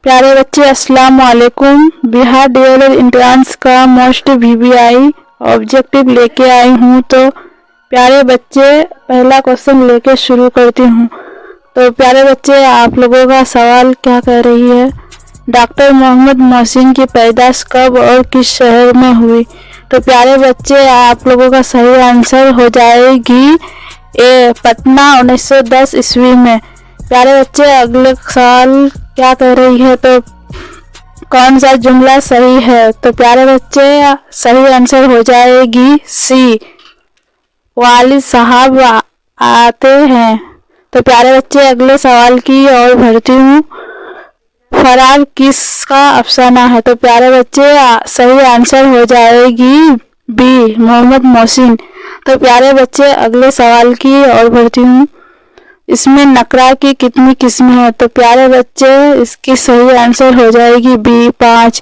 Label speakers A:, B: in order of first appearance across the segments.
A: प्यारे बच्चे अस्सलाम वालेकुम। बिहार डीएलएड इंट्रांस का मोस्ट वीवीआई ऑब्जेक्टिव लेके आई हूँ। तो प्यारे बच्चे पहला क्वेश्चन लेके शुरू करती हूँ। तो प्यारे बच्चे आप लोगों का सवाल क्या कह रही है, डॉक्टर मोहम्मद मोहसिन की पैदाइश कब और किस शहर में हुई। तो प्यारे बच्चे आप लोगों का सही आंसर हो जाएगी ए पटना 1910 ईस्वी में। प्यारे बच्चे अगले सवाल क्या कह रही है, तो कौन सा जुमला सही है। तो प्यारे बच्चे सही आंसर हो जाएगी सी, वालिद साहब आते हैं। तो प्यारे बच्चे अगले सवाल की ओर बढ़ती हूँ। फरार किसका अफसाना है। तो प्यारे बच्चे सही आंसर हो जाएगी बी, मोहम्मद मोहसिन। तो प्यारे बच्चे अगले सवाल की ओर बढ़ती हूँ। इसमें नकरा की कितनी किस्में हैं। तो प्यारे बच्चे इसकी सही आंसर हो जाएगी बी, 5।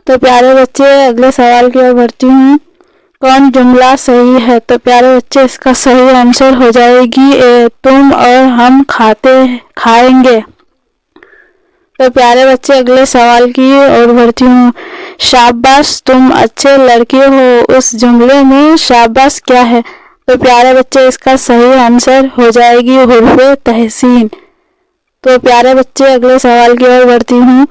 A: तो प्यारे बच्चे अगले सवाल की ओर बढ़ती हूँ। कौन जुमला सही है। तो प्यारे बच्चे इसका सही आंसर हो जाएगी ए, तुम और हम खाएंगे। तो प्यारे बच्चे अगले सवाल की ओर बढ़ती हूँ। शाबाश तुम अच्छे लड़के हो, उस जुमले में शाबाश क्या है। तो प्यारे बच्चे इसका सही आंसर हो जाएगी हुर्फ़े तहसीन। तो प्यारे बच्चे अगले सवाल की ओर बढ़ती हूँ।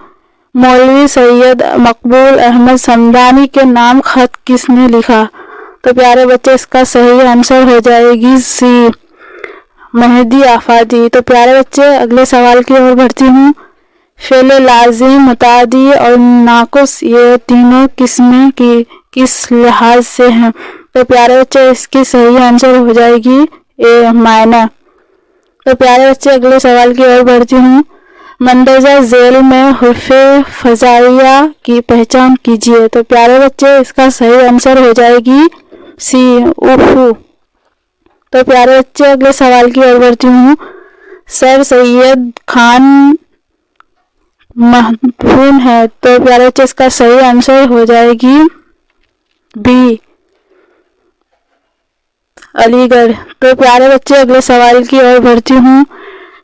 A: मौलवी सैयद मकबूल अहमद समदानी के नाम खत किसने लिखा। तो प्यारे बच्चे इसका सही आंसर हो जाएगी सी, मेहदी आफादी। तो प्यारे बच्चे अगले सवाल की ओर बढ़ती हूँ। फ़ेल लाज़िम, मुतादी और नाक़ुस ये तीनों किस्में की किस लिहाज से हैं। तो प्यारे बच्चे इसकी सही आंसर हो जाएगी ए, मायना। तो प्यारे बच्चे अगले सवाल की ओर बढ़ती हूँ। मंदरजा झेल में हुर्फ़े फ़ज़ाइया की पहचान कीजिए। तो प्यारे बच्चे इसका सही आंसर हो जाएगी सी, उफ़ू। तो प्यारे बच्चे अगले सवाल की ओर बढ़ती हूँ। सर सैयद खान महफून है। तो प्यारे बच्चे इसका सही आंसर हो जाएगी बी, अलीगढ़। तो प्यारे बच्चे अगले सवाल की ओर बढ़ती हूँ।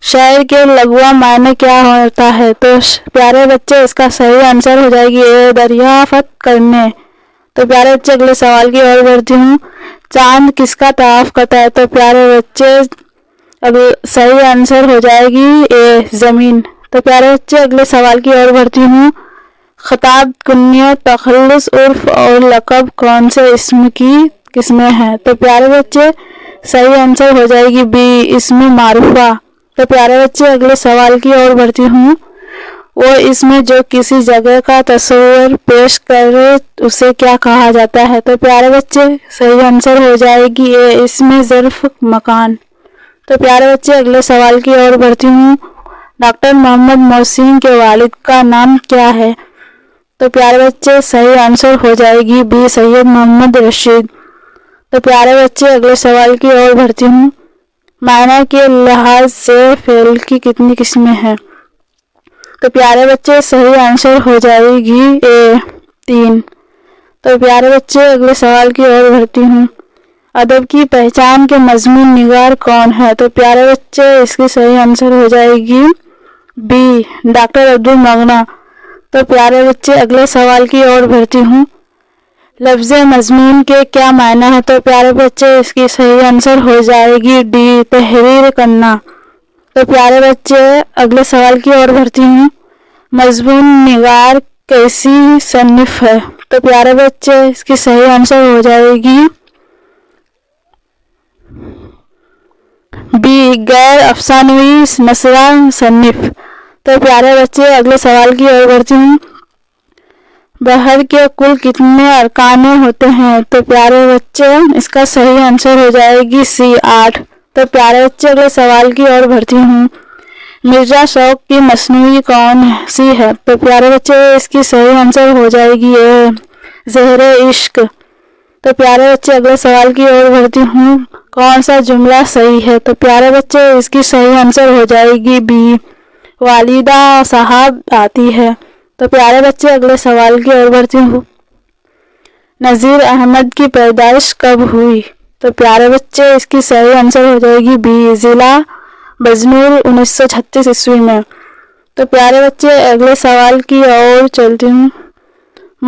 A: शायर के लघुआ मायने क्या होता है। तो प्यारे बच्चे इसका सही आंसर हो जाएगी ए, दरियाफ़त करने। तो प्यारे बच्चे अगले सवाल की ओर बढ़ती हूँ। चांद किसका तवाफ़ करता है। तो प्यारे बच्चे अगले सही आंसर हो जाएगी ए, ज़मीन। तो प्यारे बच्चे अगले सवाल की ओर बढ़ती हूँ। खिताब, कुन्यत, तखल्लुस, उर्फ और लक़ब कौन से इस्म की किस्में हैं। तो प्यारे बच्चे सही आंसर हो जाएगी बी, इस्म मारूफा। तो प्यारे बच्चे अगले सवाल की ओर बढ़ती हूँ। वो इसमें जो किसी जगह का तस्वीर पेश करे उसे क्या कहा जाता है। तो प्यारे बच्चे सही आंसर हो जाएगी ए, इसमें ज़र्फ़ मकान। तो प्यारे बच्चे अगले सवाल की ओर बढ़ती हूँ। डॉक्टर मोहम्मद मोहसिन के वालिद का नाम क्या है। तो प्यारे बच्चे सही आंसर हो जाएगी बी, सैयद मोहम्मद रशीद। तो प्यारे बच्चे अगले सवाल की ओर बढ़ती हूँ। मायना के लिहाज से फ़ेल की कितनी किस्में हैं। तो प्यारे बच्चे सही आंसर हो जाएगी ए, 3। तो प्यारे बच्चे अगले सवाल की ओर बढ़ती हूँ। अदब की पहचान के मज़मून निगार कौन है। तो प्यारे बच्चे इसकी सही आंसर हो जाएगी बी, डॉक्टर अब्दुल मगना। तो प्यारे बच्चे अगले सवाल की ओर बढ़ती हूँ। लफ्ज़ मज़मून के क्या मायना है। तो प्यारे बच्चे इसकी सही आंसर हो जाएगी डी, तहरीर करना। तो प्यारे बच्चे अगले सवाल की ओर बढ़ती हूँ। मज़मून निगार कैसी सन्निफ़ है। तो प्यारे बच्चे इसकी सही आंसर हो जाएगी बी, गैर अफ़सानवी नसरा सन्निफ़। तो प्यारे बच्चे अगले सवाल की ओर बढ़ती हूँ। बहर के कुल कितने अरकाने होते हैं। तो प्यारे बच्चे इसका सही आंसर हो जाएगी सी, 8। तो प्यारे बच्चे अगले सवाल की ओर बढ़ती हूँ। मिर्ज़ा शौक़ की मसनूई कौन सी है। तो प्यारे बच्चे इसकी सही आंसर हो जाएगी ए, ज़हरे इश्क। तो प्यारे बच्चे अगले सवाल की ओर बढ़ती हूँ। कौन सा जुमला सही है। तो प्यारे बच्चे इसकी सही आंसर हो जाएगी बी, वालिदा साहब आती है। तो प्यारे बच्चे अगले सवाल की ओर बढ़ती हूँ। नज़ीर अहमद की पैदाइश कब हुई। तो प्यारे बच्चे इसकी सही आंसर हो जाएगी बी, ज़िला बजनूर 1936 ईस्वी में। تو پیارے بچے اگلے سوال کی اور چلتی ہوں.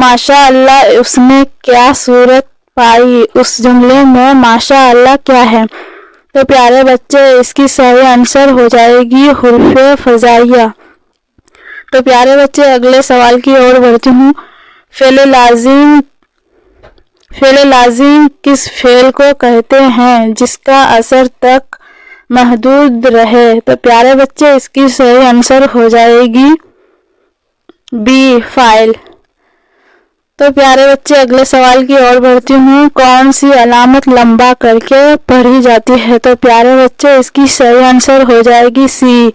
A: ماشاء اللہ اس نے کیا صورت پائی؟ اس جملے میں ماشاء اللہ کیا ہے؟ تو پیارے بچے اس کی صحیح آنسر ہو جائے گی حروف فزائیہ. تو پیارے بچے اگلے سوال کی اور بڑھتی ہوں. فعل لازم کس فعل کو کہتے ہیں جس کا اثر تک محدود رہے؟ تو پیارے بچے اس کی صحیح آنسر ہو جائے گی بی فاعل. تو پیارے بچے اگلے سوال کی اور بڑھتی ہوں. کون سی علامت لمبا کر کے پڑھی جاتی ہے؟ تو پیارے بچے اس کی صحیح آنسر ہو جائے گی سی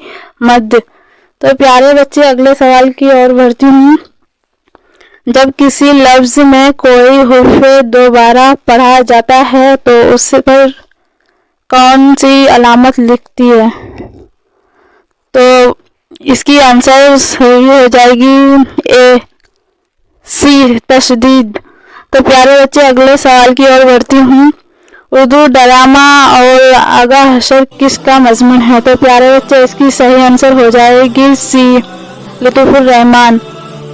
A: مد. تو پیارے بچے اگلے سوال کی اور بڑھتی ہوں. جب کسی لفظ میں کوئی حرف دوبارہ پڑھا جاتا ہے تو اس پر کون سی علامت لکھتی ہے؟ تو اس کی آنسر صحیح ہو جائے گی اے سی تشدید. تو پیارے بچے اگلے سوال کی اور بڑھتی ہوں. اردو ڈرامہ اور آغا حشر کس کا مضمون ہے؟ تو پیارے بچے اس کی صحیح آنسر ہو جائے گی سی لطف الرحمان.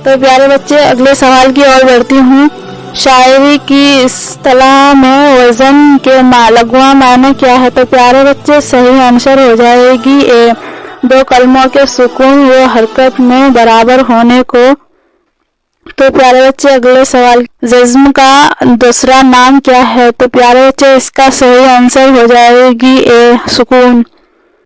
A: تو پیارے بچے اگلے سوال کی اور بڑھتی ہوں. شاعری کی اصطلاح میں وزن کے لغوی معنی کیا ہے؟ تو پیارے بچے صحیح آنسر ہو جائے گی اے دو کلموں کے سکون و حرکت میں برابر ہونے کو. تو پیارے بچے اگلے سوال. جزم کا دوسرا نام کیا ہے؟ تو پیارے بچے اس کا صحیح آنسر ہو جائے گی اے سکون.